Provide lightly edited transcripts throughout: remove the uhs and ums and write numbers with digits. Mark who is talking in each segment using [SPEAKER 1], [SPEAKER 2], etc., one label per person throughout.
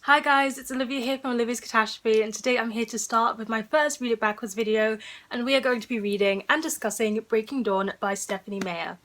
[SPEAKER 1] Hi guys, it's Olivia here from Olivia's Catastrophe, and today I'm here to start with my first Read It Backwards video, and we are going to be reading and discussing Breaking Dawn by Stephanie Meyer.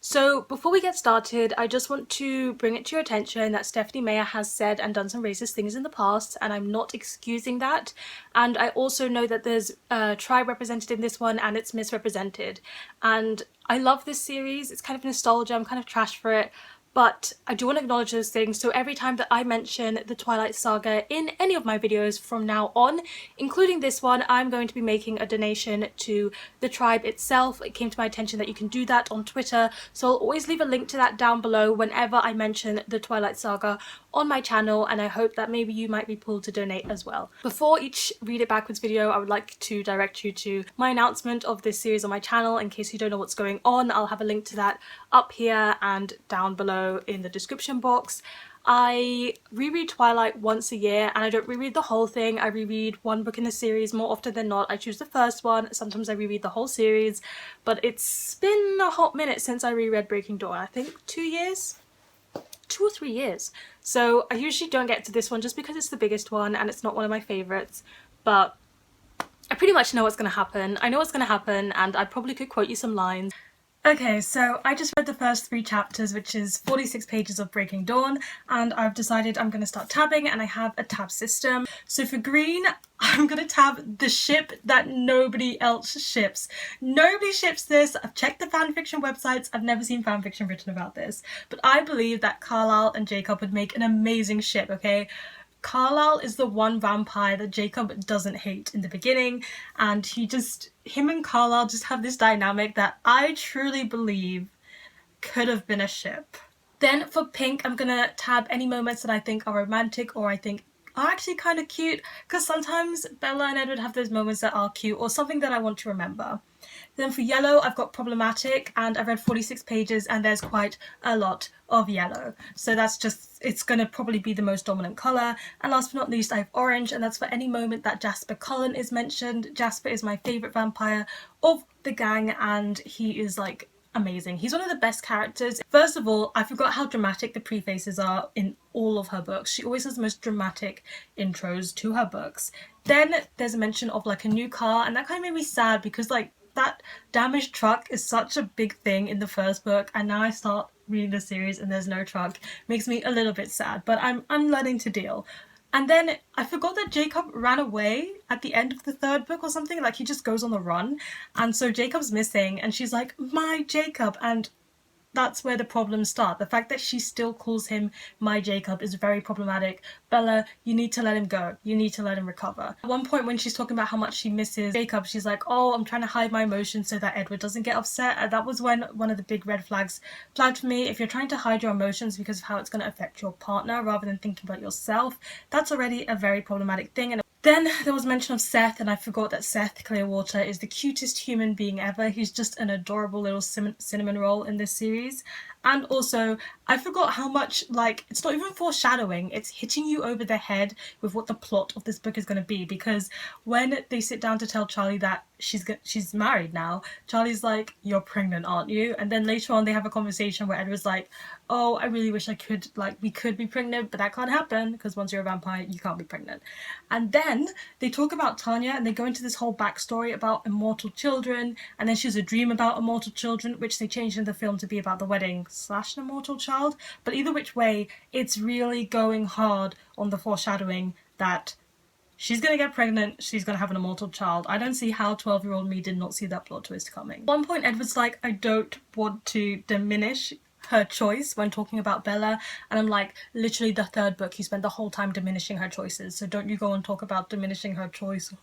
[SPEAKER 1] So before we get started, I just want to bring it to your attention that Stephanie Meyer has said and done some racist things in the past, and I'm not excusing that. And I also know that there's a tribe represented in this one and it's misrepresented. And I love this series. It's kind of nostalgia. I'm kind of trash for it. But I do want to acknowledge those things, so every time that I mention the Twilight Saga in any of my videos from now on, including this one, I'm going to be making a donation to the tribe itself. It came to my attention that you can do that on Twitter, so I'll always leave a link to that down below whenever I mention the Twilight Saga on my channel, and I hope that maybe you might be pulled to donate as well. Before each Read It Backwards video, I would like to direct you to my announcement of this series on my channel. In case you don't know what's going on, I'll have a link to that up here and down below in the description box. I reread Twilight once a year, and I don't reread the whole thing. I reread one book in the series. More often than not, I choose the first one. Sometimes I reread the whole series, but it's been a hot minute since I reread Breaking Dawn. I think 2 years? 2 or 3 years. So I usually don't get to this one just because it's the biggest one and it's not one of my favourites, but I pretty much know what's going to happen. I know what's going to happen, and I probably could quote you some lines. Okay, so I just read the first 3 chapters, which is 46 pages of Breaking Dawn, and I've decided I'm going to start tabbing, and I have a tab system. So for green, I'm going to tab the ship that nobody else ships. Nobody ships this. I've checked the fanfiction websites. I've never seen fanfiction written about this. But I believe that Carlisle and Jacob would make an amazing ship, okay? Carlisle is the one vampire that Jacob doesn't hate in the beginning, and him and Carlisle just have this dynamic that I truly believe could have been a ship. Then for pink, I'm gonna tab any moments that I think are romantic or I think are actually kind of cute, because sometimes Bella and Edward have those moments that are cute or something that I want to remember. Then for yellow, I've got problematic, and I've read 46 pages and there's quite a lot of yellow. So it's going to probably be the most dominant colour. And last but not least, I have orange, and that's for any moment that Jasper Cullen is mentioned. Jasper is my favourite vampire of the gang, and he is like amazing. He's one of the best characters. First of all, I forgot how dramatic the prefaces are in all of her books. She always has the most dramatic intros to her books. Then there's a mention of like a new car, and that kind of made me sad because like that damaged truck is such a big thing in the first book, and now I start reading the series and there's no truck. Makes me a little bit sad, but I'm learning to deal. And then I forgot that Jacob ran away at the end of the 3rd book or something. Like, he just goes on the run, and so Jacob's missing, and she's like, my Jacob, and that's where the problems start. The fact that she still calls him my Jacob is very problematic. Bella, you need to let him go. You need to let him recover. At one point when she's talking about how much she misses Jacob, she's like, oh, I'm trying to hide my emotions so that Edward doesn't get upset. And that was when one of the big red flags flagged for me. If you're trying to hide your emotions because of how it's going to affect your partner rather than thinking about yourself, that's already a very problematic thing. And then there was mention of Seth, and I forgot that Seth Clearwater is the cutest human being ever. He's just an adorable little cinnamon roll in this series. And also, I forgot how much, like, it's not even foreshadowing, it's hitting you over the head with what the plot of this book is going to be, because when they sit down to tell Charlie that she's married now, Charlie's like, you're pregnant, aren't you? And then later on they have a conversation where Edward's like, oh, I really wish we could be pregnant, but that can't happen, because once you're a vampire, you can't be pregnant. And then they talk about Tanya, and they go into this whole backstory about immortal children, and then she has a dream about immortal children, which they changed in the film to be about the wedding / an immortal child. But either which way, it's really going hard on the foreshadowing that she's gonna get pregnant, she's gonna have an immortal child. I don't see how 12-year-old me did not see that plot twist coming. At one point, Edward's like, I don't want to diminish her choice when talking about Bella, and I'm like, literally the 3rd book, you spent the whole time diminishing her choices, so don't you go and talk about diminishing her choice.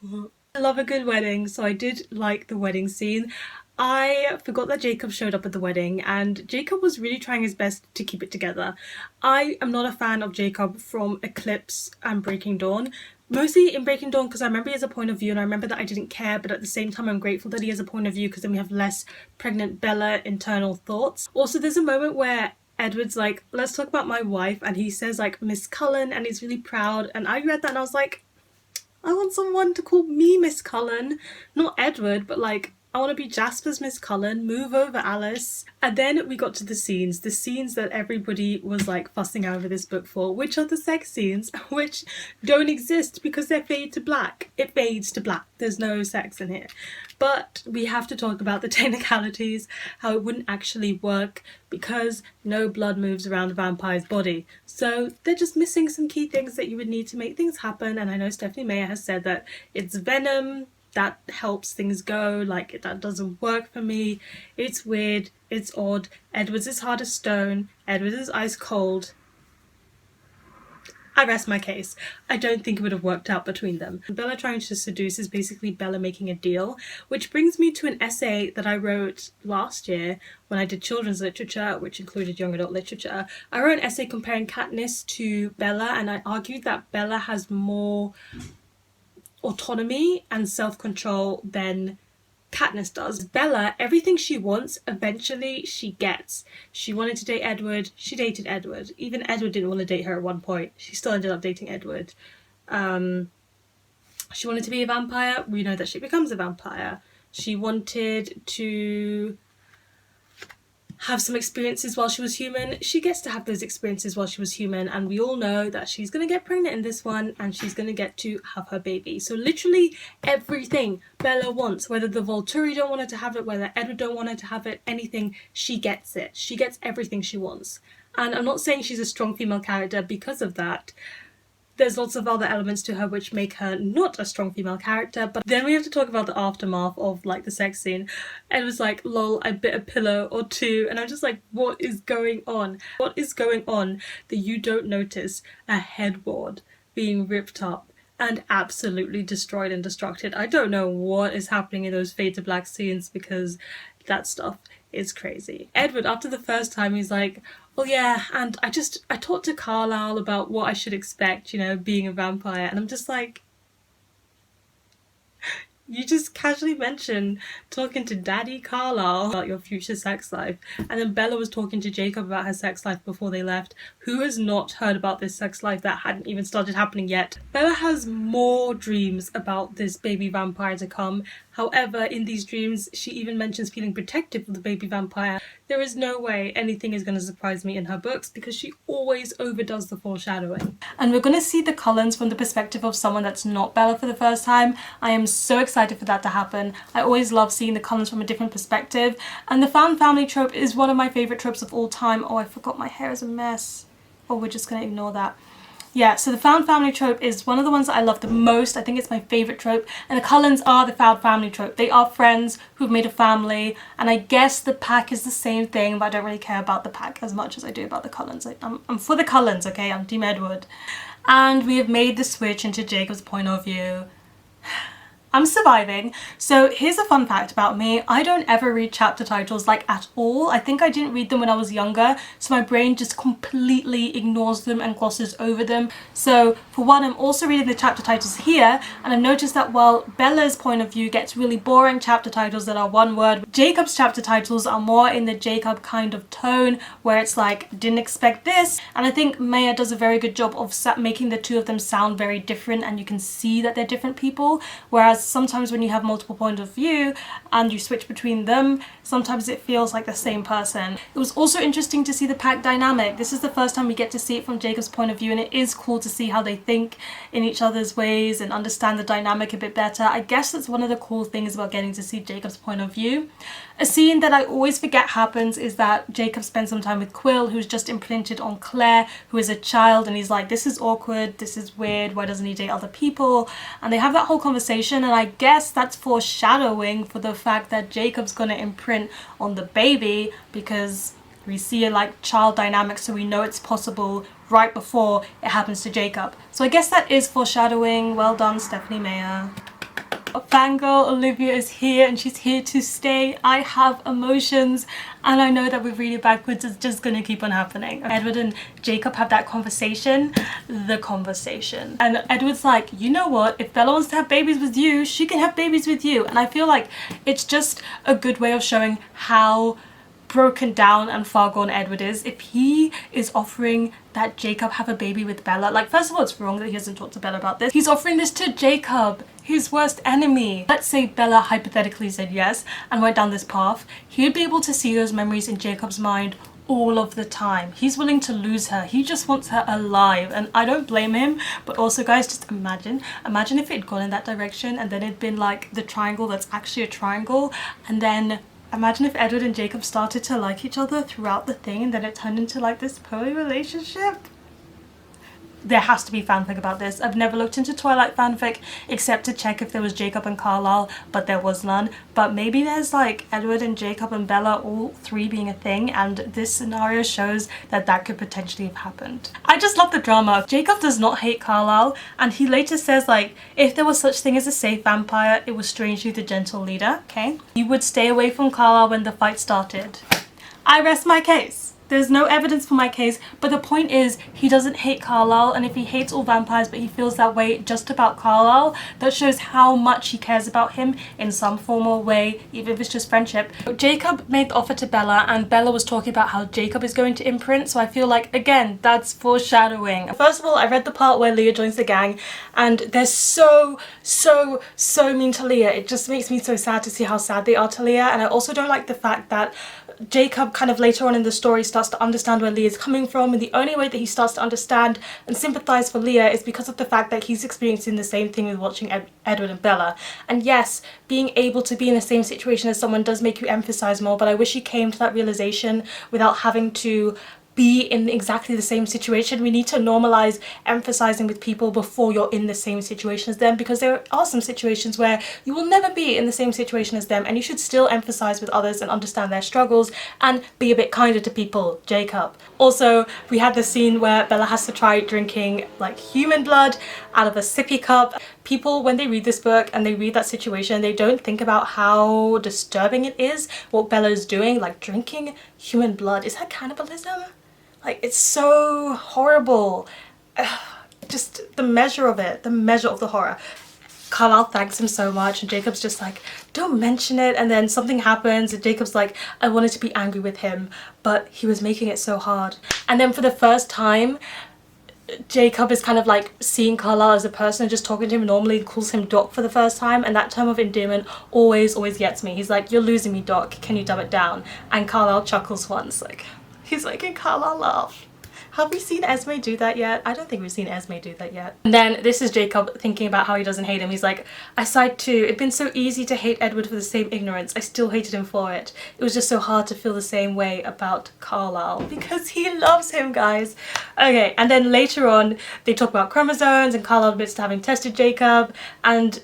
[SPEAKER 1] I love a good wedding, so I did like the wedding scene. I forgot that Jacob showed up at the wedding, and Jacob was really trying his best to keep it together. I am not a fan of Jacob from Eclipse and Breaking Dawn. Mostly in Breaking Dawn because I remember he has a point of view and I remember that I didn't care, but at the same time I'm grateful that he has a point of view because then we have less pregnant Bella internal thoughts. Also, there's a moment where Edward's like, let's talk about my wife, and he says like Miss Cullen, and he's really proud, and I read that and I was like, I want someone to call me Miss Cullen, not Edward, but like I want to be Jasper's Miss Cullen, move over Alice. And then we got to the scenes that everybody was like fussing over this book for, which are the sex scenes, which don't exist because they fade to black. It fades to black. There's no sex in here. But we have to talk about the technicalities, how it wouldn't actually work because no blood moves around a vampire's body. So they're just missing some key things that you would need to make things happen. And I know Stephanie Meyer has said that it's venom that helps things go, like that doesn't work for me. It's weird, it's odd. Edward's is hard as stone, Edward is ice cold. I rest my case. I don't think it would have worked out between them. Bella trying to seduce is basically Bella making a deal, which brings me to an essay that I wrote last year when I did children's literature, which included young adult literature. I wrote an essay comparing Katniss to Bella, and I argued that Bella has more autonomy and self-control than Katniss does. Bella, everything she wants, eventually she gets. She wanted to date Edward, she dated Edward. Even Edward didn't want to date her at one point. She still ended up dating Edward. She wanted to be a vampire, we know that she becomes a vampire. She wanted to have some experiences while she was human. She gets to have those experiences while she was human, and we all know that she's going to get pregnant in this one and she's going to get to have her baby. So literally everything Bella wants, whether the Volturi don't want her to have it, whether Edward don't want her to have it, anything, she gets it. She gets everything she wants. And I'm not saying she's a strong female character because of that. There's lots of other elements to her which make her not a strong female character, but then we have to talk about the aftermath of like the sex scene. Ed was like, lol, I bit a pillow or two, and I'm just like, what is going on? What is going on that you don't notice a headboard being ripped up and absolutely destroyed and destructed? I don't know what is happening in those fade to black scenes because that stuff is crazy. Edward, after the first time, he's like, oh yeah, and I talked to Carlisle about what I should expect, you know, being a vampire, and I'm just like, you just casually mentioned talking to Daddy Carlisle about your future sex life, and then Bella was talking to Jacob about her sex life before they left. Who has not heard about this sex life that hadn't even started happening yet? Bella has more dreams about this baby vampire to come. However, in these dreams, she even mentions feeling protective of the baby vampire. There is no way anything is going to surprise me in her books because she always overdoes the foreshadowing. And we're going to see the Cullens from the perspective of someone that's not Bella for the first time. I am so excited for that to happen. I always love seeing the Cullens from a different perspective. And the found family trope is one of my favourite tropes of all time. Oh, I forgot my hair is a mess. Oh, we're just going to ignore that. Yeah, so the found family trope is one of the ones that I love the most. I think it's my favourite trope. And the Cullens are the found family trope. They are friends who've made a family. And I guess the pack is the same thing, but I don't really care about the pack as much as I do about the Cullens. I'm for the Cullens, okay? I'm Team Edward. And we have made the switch into Jacob's point of view. I'm surviving. So here's a fun fact about me. I don't ever read chapter titles like at all. I think I didn't read them when I was younger, so my brain just completely ignores them and glosses over them. So for one, I'm also reading the chapter titles here, and I've noticed that while Bella's point of view gets really boring chapter titles that are one word, Jacob's chapter titles are more in the Jacob kind of tone where it's like, didn't expect this. And I think Maya does a very good job of making the two of them sound very different, and you can see that they're different people, whereas sometimes when you have multiple points of view and you switch between them, sometimes it feels like the same person. It was also interesting to see the pack dynamic. This is the first time we get to see it from Jacob's point of view, and it is cool to see how they think in each other's ways and understand the dynamic a bit better. I guess that's one of the cool things about getting to see Jacob's point of view. A scene that I always forget happens is that Jacob spends some time with Quill, who's just imprinted on Claire, who is a child, and he's like, this is awkward, this is weird, why doesn't he date other people? And they have that whole conversation, and I guess that's foreshadowing for the fact that Jacob's gonna imprint on the baby, because we see a like child dynamic, so we know it's possible right before it happens to Jacob. So I guess that is foreshadowing. Well done, Stephanie Meyer. Fangirl Olivia is here, and she's here to stay. I have emotions, and I know that with reading backwards it's just gonna keep on happening. Edward and Jacob have that conversation, and Edward's like, you know what, if Bella wants to have babies with you, she can have babies with you. And I feel like it's just a good way of showing how broken down and far gone Edward is, if he is offering that Jacob have a baby with Bella, like, first of all, it's wrong that he hasn't talked to Bella about this. He's offering this to Jacob, his worst enemy. Let's say Bella hypothetically said yes and went down this path. He would be able to see those memories in Jacob's mind all of the time. He's willing to lose her. He just wants her alive, and I don't blame him. But also, guys, just imagine if it had gone in that direction and then it'd been like the triangle that's actually a triangle, and then imagine if Edward and Jacob started to like each other throughout the thing and then it turned into like this poly relationship. There has to be fanfic about this. I've never looked into Twilight fanfic except to check if there was Jacob and Carlisle, but there was none. But maybe there's like Edward and Jacob and Bella all three being a thing, and this scenario shows that that could potentially have happened. I just love the drama. Jacob does not hate Carlisle, and he later says like, if there was such thing as a safe vampire, it was strangely the gentle leader, okay? He would stay away from Carlisle when the fight started. I rest my case. There's no evidence for my case, but the point is he doesn't hate Carlisle, and if he hates all vampires but he feels that way just about Carlisle, that shows how much he cares about him in some formal way, even if it's just friendship. Jacob made the offer to Bella, and Bella was talking about how Jacob is going to imprint, so I feel like, again, that's foreshadowing. First of all, I read the part where Leah joins the gang, and they're so mean to Leah. It just makes me so sad to see how sad they are to Leah, and I also don't like the fact that Jacob kind of later on in the story starts to understand where Leah is coming from, and the only way that he starts to understand and sympathize for Leah is because of the fact that he's experiencing the same thing with watching Edward and Bella. And yes, being able to be in the same situation as someone does make you emphasize more, but I wish he came to that realization without having to be in exactly the same situation. We need to normalize emphasizing with people before you're in the same situation as them, because there are some situations where you will never be in the same situation as them, and you should still emphasize with others and understand their struggles and be a bit kinder to people, Jacob. Also, we had the scene where Bella has to try drinking like human blood out of a sippy cup. People, when they read this book and they read that situation, they don't think about how disturbing it is what Bella is doing, like drinking human blood. Is that cannibalism? Like, it's so horrible. Just the measure of it, the measure of the horror. Carlisle thanks him so much, and Jacob's just like, don't mention it, and then something happens and Jacob's like, I wanted to be angry with him, but he was making it so hard. And then for the first time, Jacob is kind of like seeing Carlisle as a person and just talking to him normally, calls him Doc for the first time, and that term of endearment always gets me. He's like, you're losing me, Doc, can you dumb it down? And Carlisle chuckles once, like, he's like, and Carlisle laugh. Have we seen Esme do that yet? I don't think we've seen Esme do that yet. And then this is Jacob thinking about how he doesn't hate him. He's like, I sighed too. It'd been so easy to hate Edward for the same ignorance. I still hated him for it. It was just so hard to feel the same way about Carlisle, because he loves him, guys. Okay, and then later on, they talk about chromosomes, and Carlisle admits to having tested Jacob, and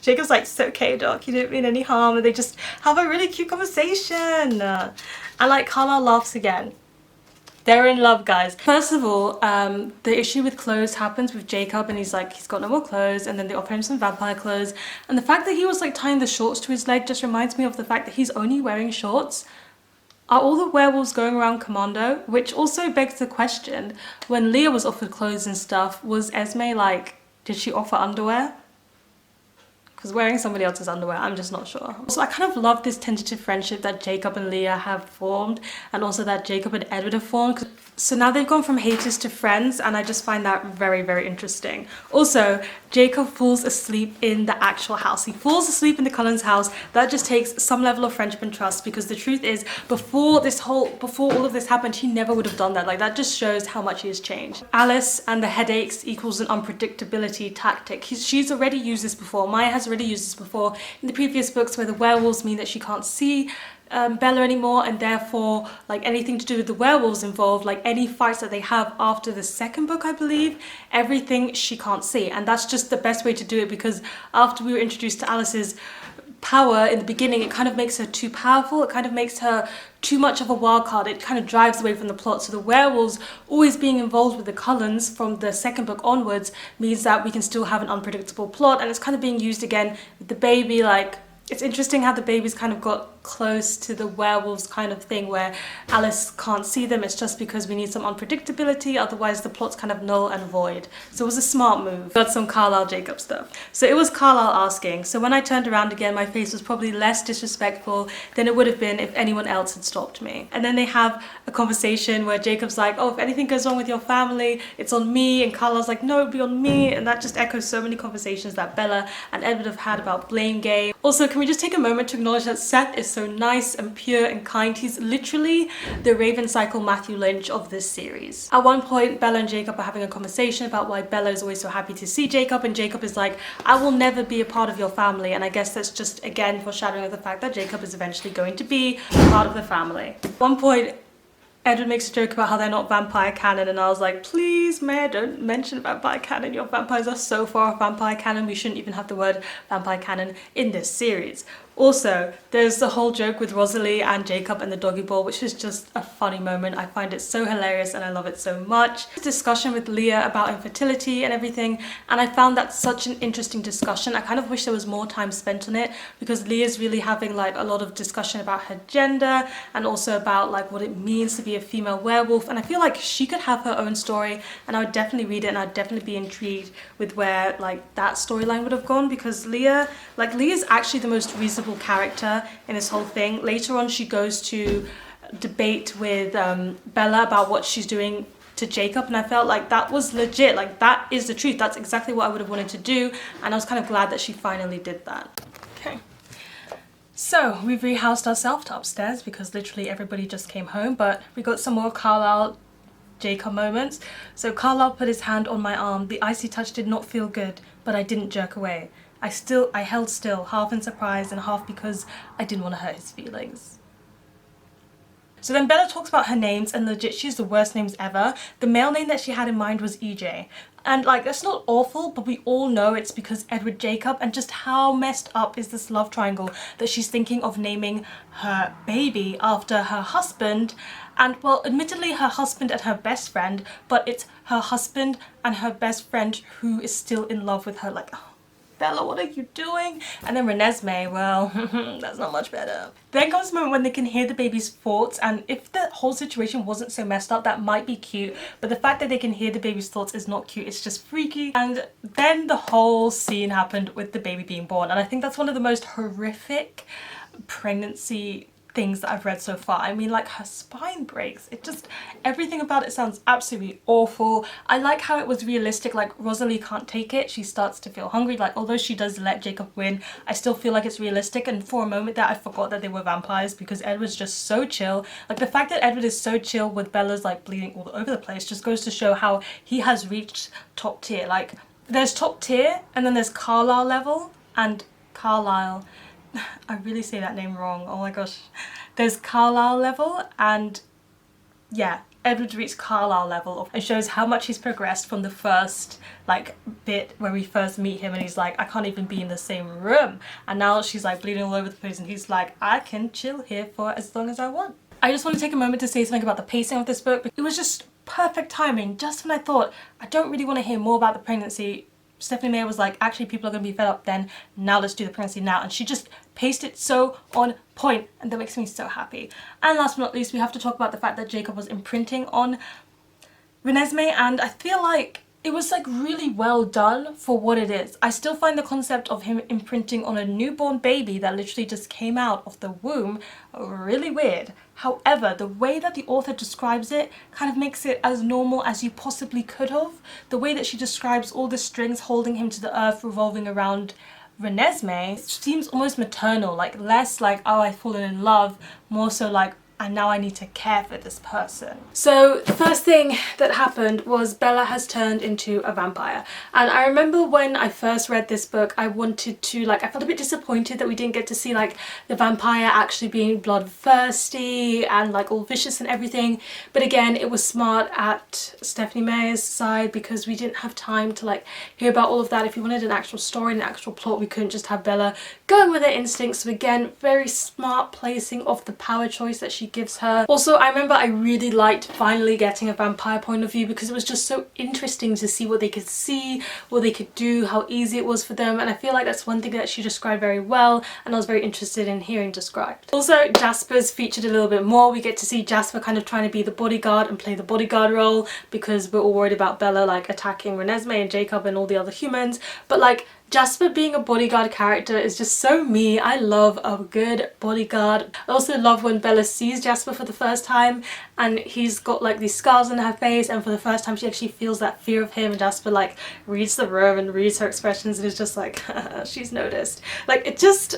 [SPEAKER 1] Jacob's like, it's okay, Doc, you didn't mean any harm, and they just have a really cute conversation. And like, Carlisle laughs again. They're in love, guys. First of all, the issue with clothes happens with Jacob, and he's like, he's got no more clothes, and then they offer him some vampire clothes. And the fact that he was like tying the shorts to his leg just reminds me of the fact that he's only wearing shorts. Are all the werewolves going around commando? Which also begs the question, when Leah was offered clothes and stuff, was Esme like, did she offer underwear? Because wearing somebody else's underwear, I'm just not sure. So I kind of love this tentative friendship that Jacob and Leah have formed, and also that Jacob and Edward have formed. So now they've gone from haters to friends, and I just find that very interesting. Also, Jacob falls asleep in the actual house. He falls asleep in the Cullens' house. That just takes some level of friendship and trust, because the truth is, before all of this happened, he never would have done that. Like, that just shows how much he has changed. Alice and the headaches equals an unpredictability tactic. She's already used this before. Maya has already used this before in the previous books, where the werewolves mean that she can't see Bella anymore, and therefore, like, anything to do with the werewolves involved, like any fights that they have after the second book, I believe, everything she can't see. And that's just the best way to do it, because after we were introduced to Alice's power in the beginning, it kind of makes her too powerful. It kind of makes her too much of a wild card. It kind of drives away from the plot. So the werewolves always being involved with the Cullens from the second book onwards means that we can still have an unpredictable plot, and it's kind of being used again with the baby. Like, It's interesting how the babies kind of got close to the werewolves kind of thing where Alice can't see them. It's just because we need some unpredictability, otherwise the plot's kind of null and void. So it was a smart move. Got some Carlisle Jacob stuff. So it was Carlisle asking. So when I turned around again, my face was probably less disrespectful than it would have been if anyone else had stopped me. And then they have a conversation where Jacob's like, oh, if anything goes wrong with your family, it's on me. And Carlisle's like, no, it'll be on me. And that just echoes so many conversations that Bella and Edward have had about blame game. Also, can we just take a moment to acknowledge that Seth is so nice and pure and kind. He's literally the Raven Cycle Matthew Lynch of this series. At one point, Bella and Jacob are having a conversation about why Bella is always so happy to see Jacob, and Jacob is like, I will never be a part of your family. And I guess that's just, again, foreshadowing of the fact that Jacob is eventually going to be part of the family. At one point, Edward makes a joke about how they're not vampire canon, and I was like, please, Mayor, don't mention vampire canon. Your vampires are so far off vampire canon. We shouldn't even have the word vampire canon in this series. Also, there's the whole joke with Rosalie and Jacob and the doggy ball, which is just a funny moment. I find it so hilarious and I love it so much. Discussion with Leah about infertility and everything, and I found that such an interesting discussion. I kind of wish there was more time spent on it, because Leah's really having like a lot of discussion about her gender and also about like what it means to be a female werewolf, and I feel like she could have her own story, and I would definitely read it, and I'd definitely be intrigued with where like that storyline would have gone, because Leah's actually the most reasonable character in this whole thing. Later on, she goes to debate with Bella about what she's doing to Jacob, and I felt like that was legit. Like, that is the truth. That's exactly what I would have wanted to do, and I was kind of glad that she finally did that. Okay. So we've rehoused ourselves to upstairs because literally everybody just came home, but we got some more Carlisle Jacob moments. So Carlisle put his hand on my arm. The icy touch did not feel good, but I didn't jerk away. I held still, half in surprise and half because I didn't want to hurt his feelings. So then Bella talks about her names, and legit, she's the worst names ever. The male name that she had in mind was EJ. And like, that's not awful, but we all know it's because Edward Jacob, and just how messed up is this love triangle that she's thinking of naming her baby after her husband. And well, admittedly her husband and her best friend, but it's her husband and her best friend who is still in love with her. Like, oh, Bella, what are you doing? And then Renesmee, well, that's not much better. Then comes the moment when they can hear the baby's thoughts, and if the whole situation wasn't so messed up, that might be cute, but the fact that they can hear the baby's thoughts is not cute, it's just freaky. And then the whole scene happened with the baby being born, and I think that's one of the most horrific pregnancy things that I've read so far. I mean, like, her spine breaks. It just, everything about it sounds absolutely awful. I like how it was realistic. Like, Rosalie can't take it. She starts to feel hungry. Like, although she does let Jacob win, I still feel like it's realistic. And for a moment there, I forgot that they were vampires because Edward's just so chill. Like, the fact that Edward is so chill with Bella's like bleeding all over the place just goes to show how he has reached top tier. Like, there's top tier, and then there's Carlisle level, and Carlisle, I really say that name wrong, oh my gosh. There's Carlisle level, and yeah, Edward reached Carlisle level. It shows how much he's progressed from the first like bit where we first meet him and he's like, I can't even be in the same room, and now she's like bleeding all over the place and he's like, I can chill here for as long as I want. I just want to take a moment to say something about the pacing of this book. It was just perfect timing. Just when I thought I don't really want to hear more about the pregnancy, Stephanie Meyer was like, actually people are going to be fed up then, now let's do the pregnancy now, and she just paced it so on point, and that makes me so happy. And last but not least, we have to talk about the fact that Jacob was imprinting on Renesmee, and I feel like it was like really well done for what it is. I still find the concept of him imprinting on a newborn baby that literally just came out of the womb really weird. However, the way that the author describes it kind of makes it as normal as you possibly could have. The way that she describes all the strings holding him to the earth revolving around Renesmee seems almost maternal, like less like, oh, I've fallen in love, more so like, and now I need to care for this person. So the first thing that happened was Bella has turned into a vampire. And I remember when I first read this book, I wanted to, like, I felt a bit disappointed that we didn't get to see like the vampire actually being bloodthirsty and like all vicious and everything. But again, it was smart at Stephanie Meyer's side because we didn't have time to like hear about all of that. If we wanted an actual story, an actual plot, we couldn't just have Bella going with her instincts. So again, very smart placing of the power choice that she she gives her. Also, I remember I really liked finally getting a vampire point of view because it was just so interesting to see what they could see, what they could do, how easy it was for them, and I feel like that's one thing that she described very well and I was very interested in hearing described. Also, Jasper's featured a little bit more. We get to see Jasper kind of trying to be the bodyguard and play the bodyguard role because we're all worried about Bella like attacking Renesmee and Jacob and all the other humans, but like Jasper being a bodyguard character is just so me. I love a good bodyguard. I also love when Bella sees Jasper for the first time and he's got like these scars on her face, and for the first time she actually feels that fear of him, and Jasper like reads the room and reads her expressions and is just like she's noticed. Like it just,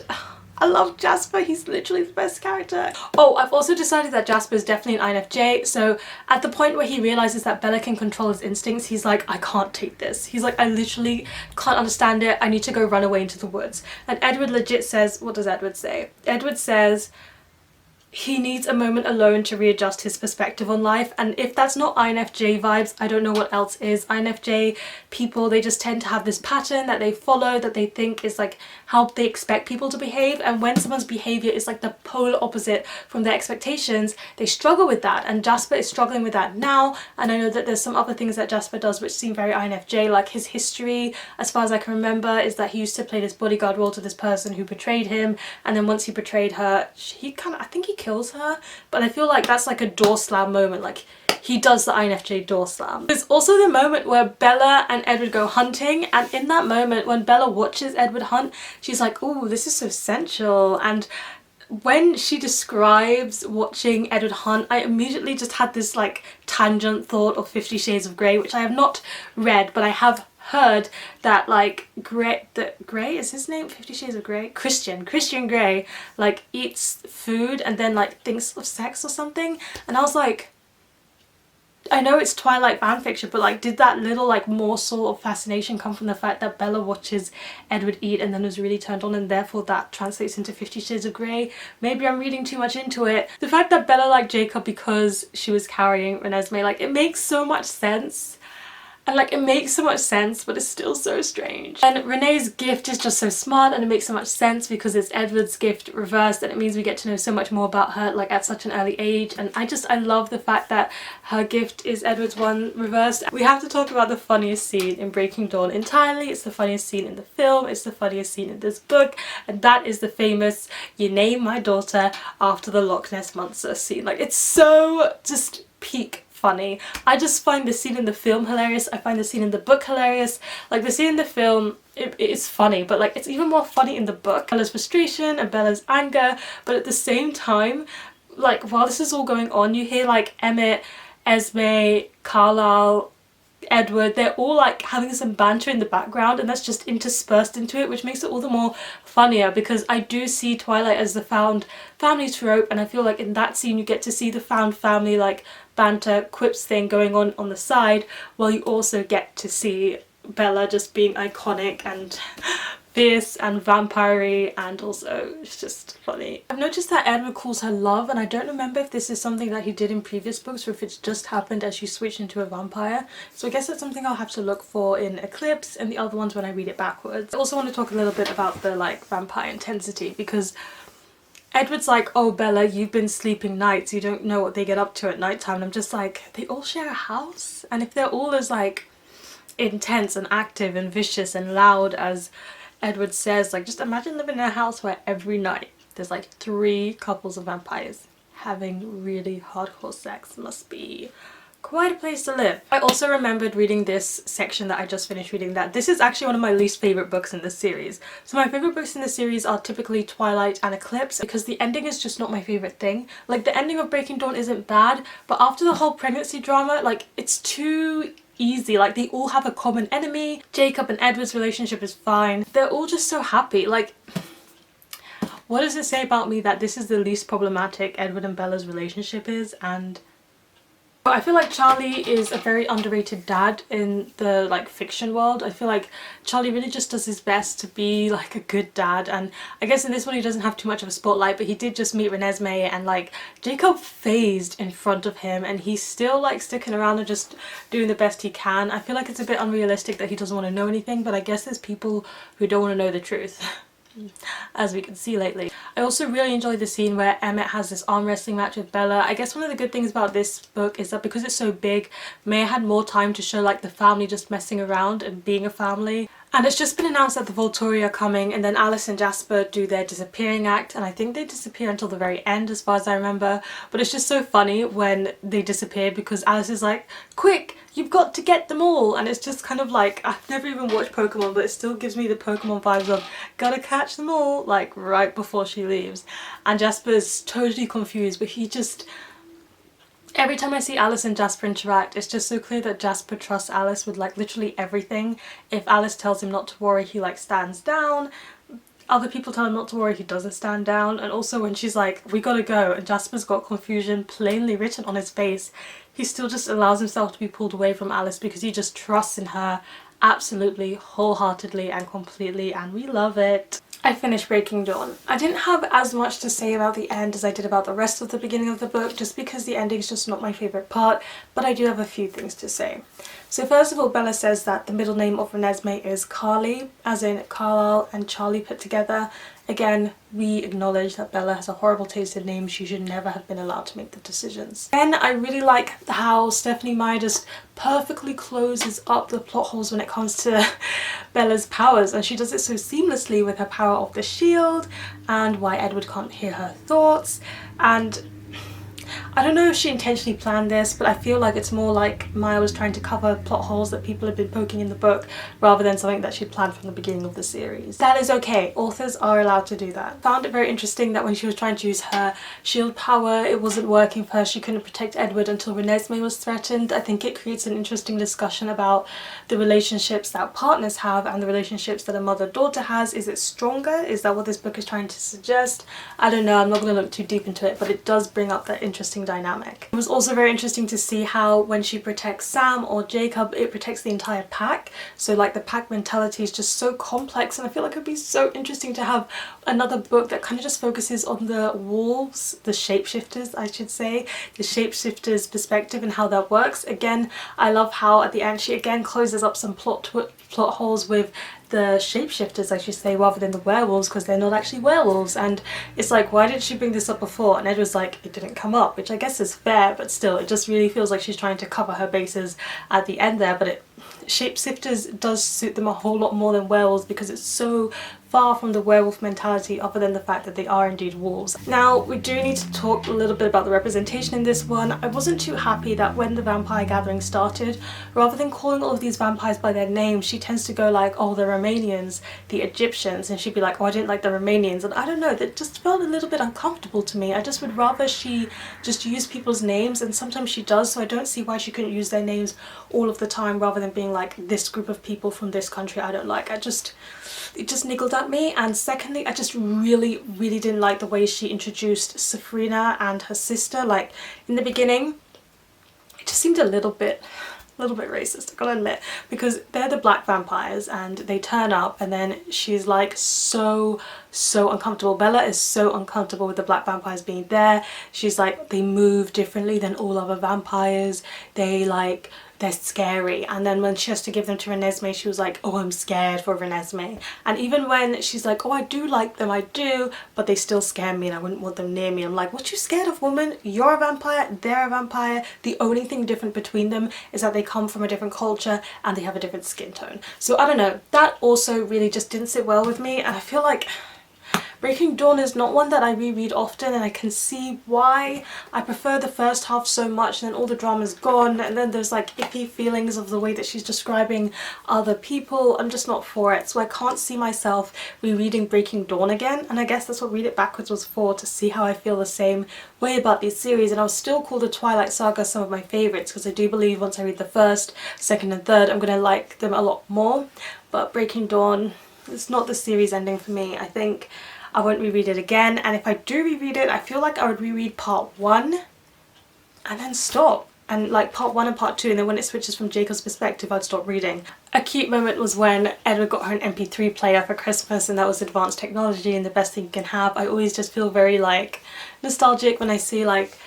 [SPEAKER 1] I love Jasper, he's literally the best character. Oh, I've also decided that Jasper is definitely an INFJ, so at the point where he realizes that Bella can control his instincts, he's like, I can't take this. He's like, I literally can't understand it, I need to go run away into the woods. And Edward legit says, what does Edward say? Edward says he needs a moment alone to readjust his perspective on life, and if that's not INFJ vibes, I don't know what else is. INFJ people, they just tend to have this pattern that they follow, that they think is like how they expect people to behave, and when someone's behaviour is like the polar opposite from their expectations, they struggle with that, and Jasper is struggling with that now. And I know that there's some other things that Jasper does which seem very INFJ, like his history, as far as I can remember, is that he used to play this bodyguard role to this person who betrayed him, and then once he betrayed her, he kind of, I think he kills her, but I feel like that's like a door slam moment, like he does the INFJ door slam. There's also the moment where Bella and Edward go hunting, and in that moment when Bella watches Edward hunt, she's like, oh, this is so sensual. And when she describes watching Edward hunt, I immediately just had this like tangent thought of 50 Shades of Grey, which I have not read, but I have heard that like Grey is his name, 50 Shades of Grey, Christian Grey like eats food and then like thinks of sex or something, and I was like, I know it's Twilight fanfiction, but like did that little like morsel of fascination come from the fact that Bella watches Edward eat and then was really turned on, and therefore that translates into 50 Shades of Grey? Maybe I'm reading too much into it. The fact that Bella liked Jacob because she was carrying Renesmee, like it makes so much sense. And like it makes so much sense, but it's still so strange. And Renee's gift is just so smart, and it makes so much sense because it's Edward's gift reversed, and it means we get to know so much more about her like at such an early age. And I love the fact that her gift is Edward's one reversed. We have to talk about the funniest scene in Breaking Dawn entirely. It's the funniest scene in the film, it's the funniest scene in this book, and that is the famous "You name my daughter after the Loch Ness Monster" scene. Like it's so just peak funny. I just find the scene in the film hilarious. I find the scene in the book hilarious. Like the scene in the film, it is funny, but like it's even more funny in the book. Bella's frustration and Bella's anger, but at the same time, like while this is all going on, you hear like Emmett, Esme, Carlisle, Edward, they're all like having some banter in the background, and that's just interspersed into it, which makes it all the more funnier because I do see Twilight as the found family trope, and I feel like in that scene you get to see the found family like banter quips thing going on the side, while you also get to see Bella just being iconic and fierce and vampire-y, and also it's just funny. I've noticed that Edward calls her love, and I don't remember if this is something that he did in previous books or if it's just happened as she switched into a vampire, so I guess that's something I'll have to look for in Eclipse and the other ones when I read it backwards. I also want to talk a little bit about the like vampire intensity, because Edward's like, oh Bella, you've been sleeping nights, you don't know what they get up to at nighttime, and I'm just like, they all share a house? And if they're all as like intense and active and vicious and loud as Edward says, like just imagine living in a house where every night there's like 3 couples of vampires having really hardcore sex. Must be quite a place to live. I also remembered reading this section that I just finished reading, that this is actually one of my least favourite books in this series. So my favourite books in this series are typically Twilight and Eclipse, because the ending is just not my favourite thing. Like the ending of Breaking Dawn isn't bad, but after the whole pregnancy drama, like it's too easy. Like they all have a common enemy. Jacob and Edward's relationship is fine. They're all just so happy. Like what does it say about me that this is the least problematic Edward and Bella's relationship is? And I feel like Charlie is a very underrated dad in the like fiction world. I feel like Charlie really just does his best to be like a good dad, and I guess in this one he doesn't have too much of a spotlight, but he did just meet Renesmee, and like Jacob phased in front of him and he's still like sticking around and just doing the best he can. I feel like it's a bit unrealistic that he doesn't want to know anything, but I guess there's people who don't want to know the truth. as we can see lately. I also really enjoyed the scene where Emmett has this arm wrestling match with Bella. I guess one of the good things about this book is that because it's so big, Maya had more time to show like the family just messing around and being a family. And it's just been announced that the Volturi are coming, and then Alice and Jasper do their disappearing act, and I think they disappear until the very end as far as I remember. But it's just so funny when they disappear because Alice is like, quick, you've got to get them all, and it's just kind of like, I've never even watched Pokemon, but it still gives me the Pokemon vibes of gotta catch them all, like right before she leaves. And Jasper's totally confused, but he just... Every time I see Alice and Jasper interact, it's just so clear that Jasper trusts Alice with like literally everything. If Alice tells him not to worry, he like stands down. Other people tell him not to worry, he doesn't stand down. And also when she's like, we gotta go, and Jasper's got confusion plainly written on his face, he still just allows himself to be pulled away from Alice because he just trusts in her absolutely, wholeheartedly and completely, and we love it. I finished Breaking Dawn. I didn't have as much to say about the end as I did about the rest of the beginning of the book, just because the ending's just not my favourite part, but I do have a few things to say. So first of all, Bella says that the middle name of Renesmee is Carly, as in Carlisle and Charlie put together. Again, we acknowledge that Bella has a horrible taste in names. She should never have been allowed to make the decisions. Then I really like how Stephenie Meyer just perfectly closes up the plot holes when it comes to Bella's powers, and she does it so seamlessly with her power of the shield and why Edward can't hear her thoughts. And I don't know if she intentionally planned this, but I feel like it's more like Maya was trying to cover plot holes that people had been poking in the book rather than something that she'd planned from the beginning of the series. That is okay, authors are allowed to do that. Found it very interesting that when she was trying to use her shield power, it wasn't working for her. She couldn't protect Edward until Renesmee was threatened. I think it creates an interesting discussion about the relationships that partners have and the relationships that a mother-daughter has. Is it stronger? Is that what this book is trying to suggest? I don't know, I'm not going to look too deep into it, but it does bring up that interesting dynamic. It was also very interesting to see how when she protects Sam or Jacob, it protects the entire pack. So like the pack mentality is just so complex, and I feel like it would be so interesting to have another book that kind of just focuses on the wolves, the shapeshifters I should say, the shapeshifters perspective and how that works. Again, I love how at the end she again closes up some plot holes with the shapeshifters, I should say, rather than the werewolves, because they're not actually werewolves. And it's like, why didn't she bring this up before? And Ed was like, it didn't come up, which I guess is fair, but still, it just really feels like she's trying to cover her bases at the end there. But shapeshifters does suit them a whole lot more than werewolves because it's so far from the werewolf mentality, other than the fact that they are indeed wolves. Now, we do need to talk a little bit about the representation in this one. I wasn't too happy that when the vampire gathering started, rather than calling all of these vampires by their names, she tends to go like, oh, the Romanians, the Egyptians, and she'd be like, oh, I didn't like the Romanians, and I don't know, that just felt a little bit uncomfortable to me. I just would rather she just use people's names, and sometimes she does, so I don't see why she couldn't use their names all of the time rather than being like, this group of people from this country I don't like. It just niggled at me. And secondly, I just really didn't like the way she introduced Safrina and her sister. Like in the beginning, it just seemed a little bit racist, I gotta admit, because they're the black vampires and they turn up and then she's like so uncomfortable. Bella is so uncomfortable with the black vampires being there. She's like, they move differently than all other vampires, they're scary. And then when she has to give them to Renesmee, she was like, oh, I'm scared for Renesmee. And even when she's like, oh, I do like them, I do, but they still scare me and I wouldn't want them near me. I'm like, what you scared of, woman? You're a vampire, they're a vampire. The only thing different between them is that they come from a different culture and they have a different skin tone. So I don't know, that also really just didn't sit well with me, and I feel like Breaking Dawn is not one that I reread often, and I can see why. I prefer the first half so much, and then all the drama's gone, and then there's like icky feelings of the way that she's describing other people. I'm just not for it, so I can't see myself rereading Breaking Dawn again, and I guess that's what Read It Backwards was for, to see how I feel the same way about these series. And I'll still call the Twilight Saga some of my favourites, because I do believe once I read the first, second and third, I'm going to like them a lot more. But Breaking Dawn, it's not the series ending for me. I think I won't reread it again, and if I do reread it, I feel like I would reread part 1 and then stop. And like part 1 and part 2, and then when it switches from Jacob's perspective, I'd stop reading. A cute moment was when Edward got her an MP3 player for Christmas, and that was advanced technology and the best thing you can have. I always just feel very like nostalgic when I see like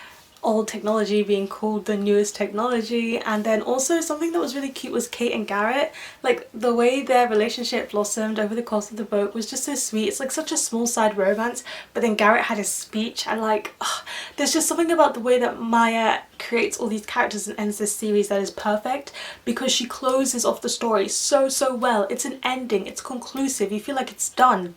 [SPEAKER 1] old technology being called the newest technology. And then also something that was really cute was Kate and Garrett. Like the way their relationship blossomed over the course of the book was just so sweet. It's like such a small side romance, but then Garrett had his speech, and like there's just something about the way that Maya creates all these characters and ends this series that is perfect, because she closes off the story so well. It's an ending, it's conclusive, you feel like it's done.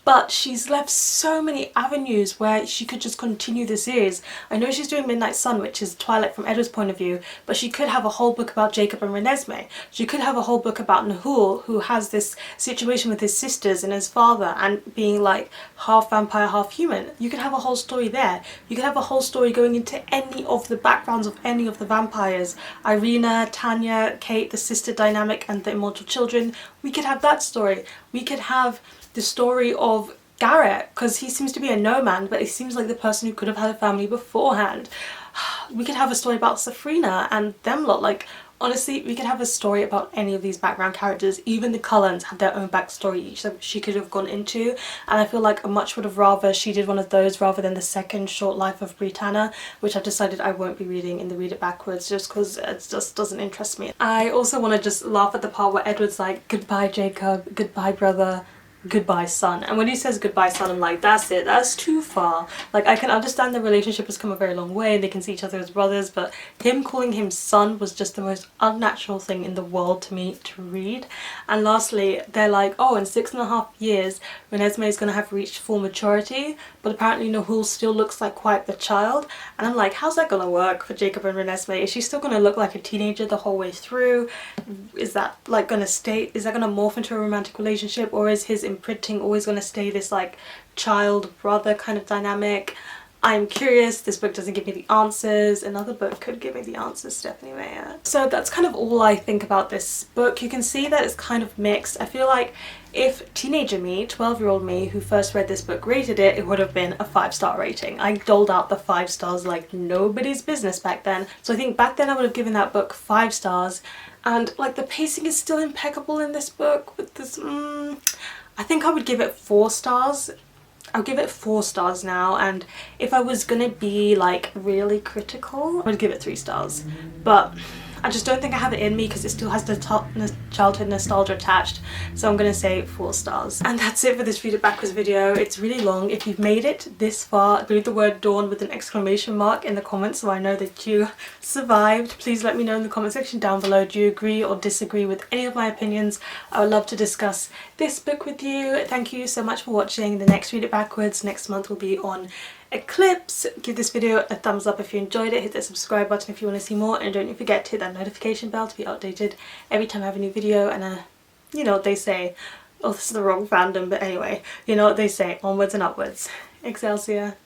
[SPEAKER 1] But she's left so many avenues where she could just continue the series. I know she's doing Midnight Sun, which is Twilight from Edward's point of view, but she could have a whole book about Jacob and Renesmee. She could have a whole book about Nahul, who has this situation with his sisters and his father and being like half vampire, half human. You could have a whole story there. You could have a whole story going into any of the backgrounds of any of the vampires. Irina, Tanya, Kate, the sister dynamic and the immortal children. We could have that story. We could have the story of Garrett, because he seems to be a nomad, but he seems like the person who could have had a family beforehand. We could have a story about Safrina and them lot. Like, honestly, we could have a story about any of these background characters. Even the Cullens had their own backstory each that she could have gone into, and I feel like I much would have rather she did one of those rather than the second short life of Britannia, which I've decided I won't be reading in the Read It Backwards just because it just doesn't interest me. I also want to just laugh at the part where Edward's like, goodbye Jacob, goodbye brother, goodbye son. And when he says goodbye son, I'm like, that's it, that's too far. Like, I can understand the relationship has come a very long way, they can see each other as brothers, but him calling him son was just the most unnatural thing in the world to me to read. And lastly, they're like, oh, in 6.5 years Renesmee is going to have reached full maturity, but apparently Nahul still looks like quite the child. And I'm like, how's that going to work for Jacob and Renesmee? Is she still going to look like a teenager the whole way through? Is that like going to stay, is that going to morph into a romantic relationship, or is his imprinting always going to stay this like child brother kind of dynamic? I'm curious. This book doesn't give me the answers. Another book could give me the answers, Stephanie Meyer. So that's kind of all I think about this book. You can see that it's kind of mixed. I feel like if teenager me, 12-year-old me who first read this book rated it, it would have been a 5-star rating. I doled out the 5 stars like nobody's business back then. So I think back then I would have given that book 5 stars, and like the pacing is still impeccable in this book with this I think I would give it 4 stars. I'll give it 4 stars now, and if I was gonna be like really critical, I would give it 3 stars. But I just don't think I have it in me because it still has the childhood nostalgia attached, so I'm gonna say 4 stars. And that's it for this Read It Backwards video. It's really long. If you've made it this far, leave the word dawn with an exclamation mark in the comments so I know that you survived. Please let me know in the comment section down below, do you agree or disagree with any of my opinions? I would love to discuss this book with you. Thank you so much for watching. The next Read It Backwards next month will be on Eclipse. Give this video a thumbs up if you enjoyed it, hit that subscribe button if you want to see more, and don't forget to hit that notification bell to be updated every time I have a new video. And you know what they say, oh, this is the wrong fandom, but anyway, you know what they say, onwards and upwards. Excelsior.